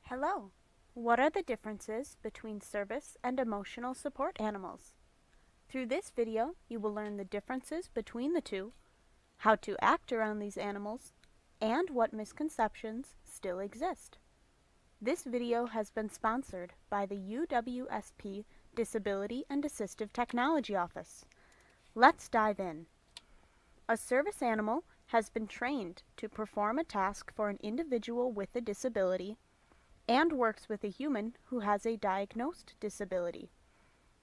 Hello. What are the differences between service and emotional support animals? Through this video, you will learn the differences between the two, how to act around these animals, and what misconceptions still exist. This video has been sponsored by the UWSP Disability and Assistive Technology Office. Let's dive in. A service animal has been trained to perform a task for an individual with a disability and works with a human who has a diagnosed disability.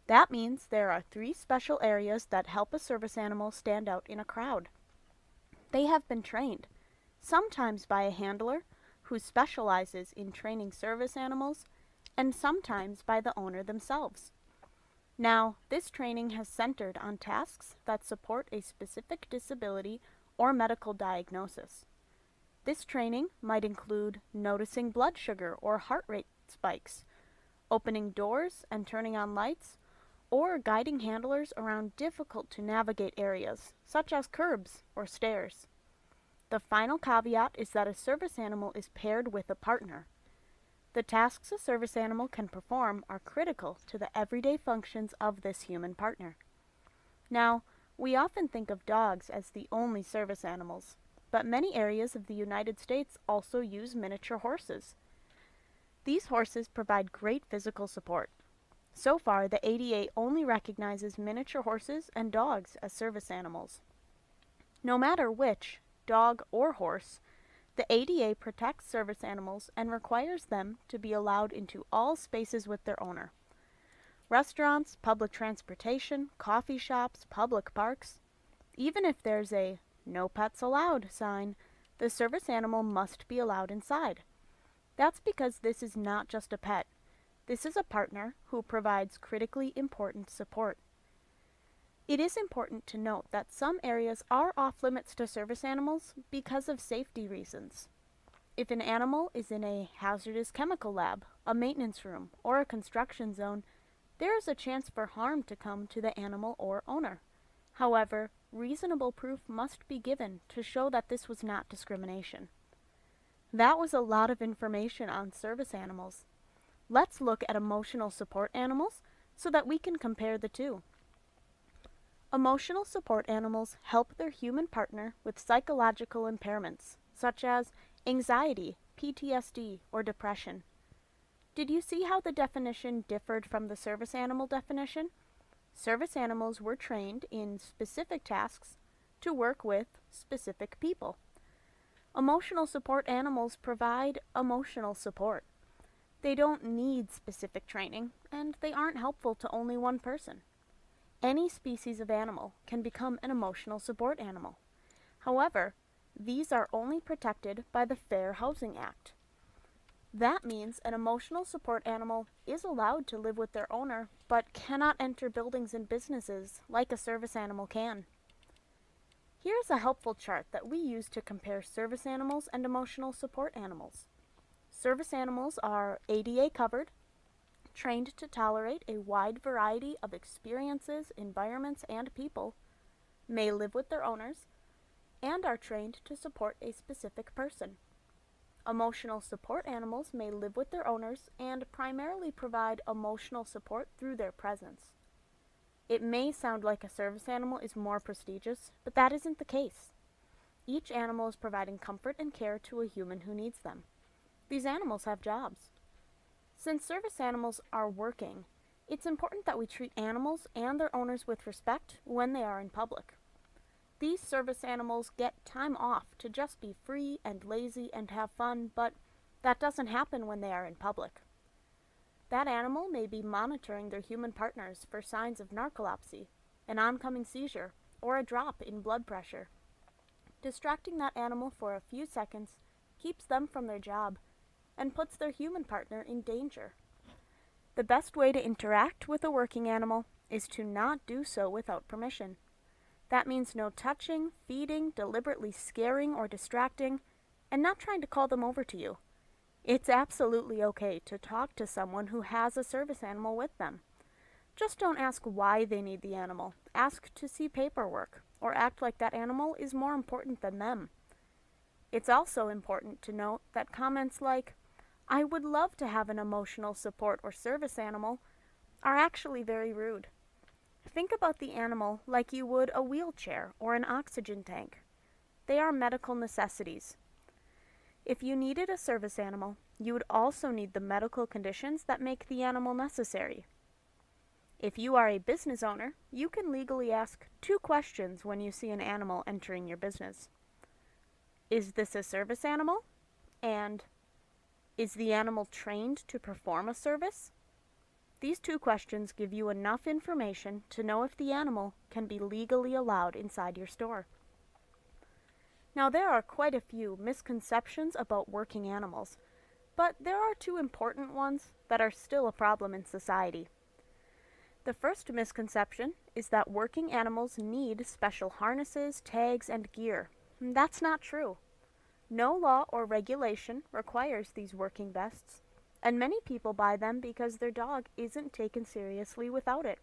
That means there are 3 special areas that help a service animal stand out in a crowd. They have been trained, sometimes by a handler who specializes in training service animals, and sometimes by the owner themselves. Now, this training has centered on tasks that support a specific disability or medical diagnosis. This training might include noticing blood sugar or heart rate spikes, opening doors and turning on lights, or guiding handlers around difficult to navigate areas, such as curbs or stairs. The final caveat is that a service animal is paired with a partner. The tasks a service animal can perform are critical to the everyday functions of this human partner. Now, we often think of dogs as the only service animals, but many areas of the United States also use miniature horses. These horses provide great physical support. So far, the ADA only recognizes miniature horses and dogs as service animals. No matter which, dog or horse, the ADA protects service animals and requires them to be allowed into all spaces with their owner. Restaurants, public transportation, coffee shops, public parks. Even if there's a "No pets allowed" sign, the service animal must be allowed inside. That's because this is not just a pet. This is a partner who provides critically important support. It is important to note that some areas are off limits to service animals because of safety reasons. If an animal is in a hazardous chemical lab, a maintenance room, or a construction zone, there is a chance for harm to come to the animal or owner. However, reasonable proof must be given to show that this was not discrimination. That was a lot of information on service animals. Let's look at emotional support animals so that we can compare the two. Emotional support animals help their human partner with psychological impairments, such as anxiety, PTSD, or depression. Did you see how the definition differed from the service animal definition? Service animals were trained in specific tasks to work with specific people. Emotional support animals provide emotional support. They don't need specific training, and they aren't helpful to only one person. Any species of animal can become an emotional support animal. However, these are only protected by the Fair Housing Act. That means an emotional support animal is allowed to live with their owner, but cannot enter buildings and businesses like a service animal can. Here's a helpful chart that we use to compare service animals and emotional support animals. Service animals are ADA covered, trained to tolerate a wide variety of experiences, environments, and people, may live with their owners, and are trained to support a specific person. Emotional support animals may live with their owners and primarily provide emotional support through their presence. It may sound like a service animal is more prestigious, but that isn't the case. Each animal is providing comfort and care to a human who needs them. These animals have jobs. Since service animals are working, it's important that we treat animals and their owners with respect when they are in public. These service animals get time off to just be free and lazy and have fun, but that doesn't happen when they are in public. That animal may be monitoring their human partners for signs of narcolepsy, an oncoming seizure, or a drop in blood pressure. Distracting that animal for a few seconds keeps them from their job and puts their human partner in danger. The best way to interact with a working animal is to not do so without permission. That means no touching, feeding, deliberately scaring or distracting, and not trying to call them over to you. It's absolutely okay to talk to someone who has a service animal with them. Just don't ask why they need the animal. Ask to see paperwork, or act like that animal is more important than them. It's also important to note that comments like, I would love to have an emotional support or service animal are actually very rude. Think about the animal like you would a wheelchair or an oxygen tank. They are medical necessities. If you needed a service animal, you would also need the medical conditions that make the animal necessary. If you are a business owner, you can legally ask 2 questions when you see an animal entering your business. Is this a service animal? And is the animal trained to perform a service? These 2 questions give you enough information to know if the animal can be legally allowed inside your store. Now, there are quite a few misconceptions about working animals, but there are 2 important ones that are still a problem in society. The first misconception is that working animals need special harnesses, tags, and gear. That's not true. No law or regulation requires these working vests, and many people buy them because their dog isn't taken seriously without it.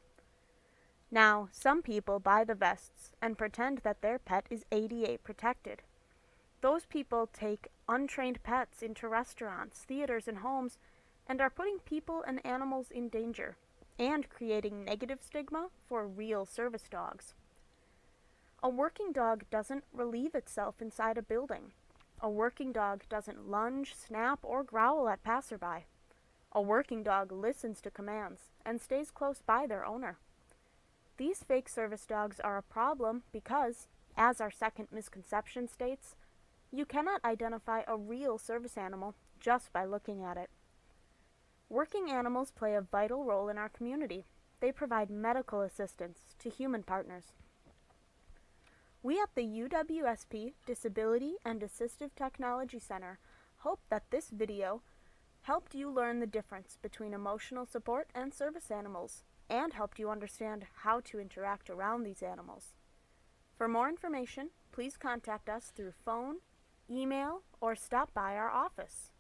Now, some people buy the vests and pretend that their pet is ADA protected. Those people take untrained pets into restaurants, theaters, and homes and are putting people and animals in danger and creating negative stigma for real service dogs. A working dog doesn't relieve itself inside a building. A working dog doesn't lunge, snap, or growl at passerby. A working dog listens to commands and stays close by their owner. These fake service dogs are a problem because, as our second misconception states, you cannot identify a real service animal just by looking at it. Working animals play a vital role in our community. They provide medical assistance to human partners. We at the UWSP Disability and Assistive Technology Center hope that this video helped you learn the difference between emotional support and service animals and helped you understand how to interact around these animals. For more information, please contact us through phone, email, or stop by our office.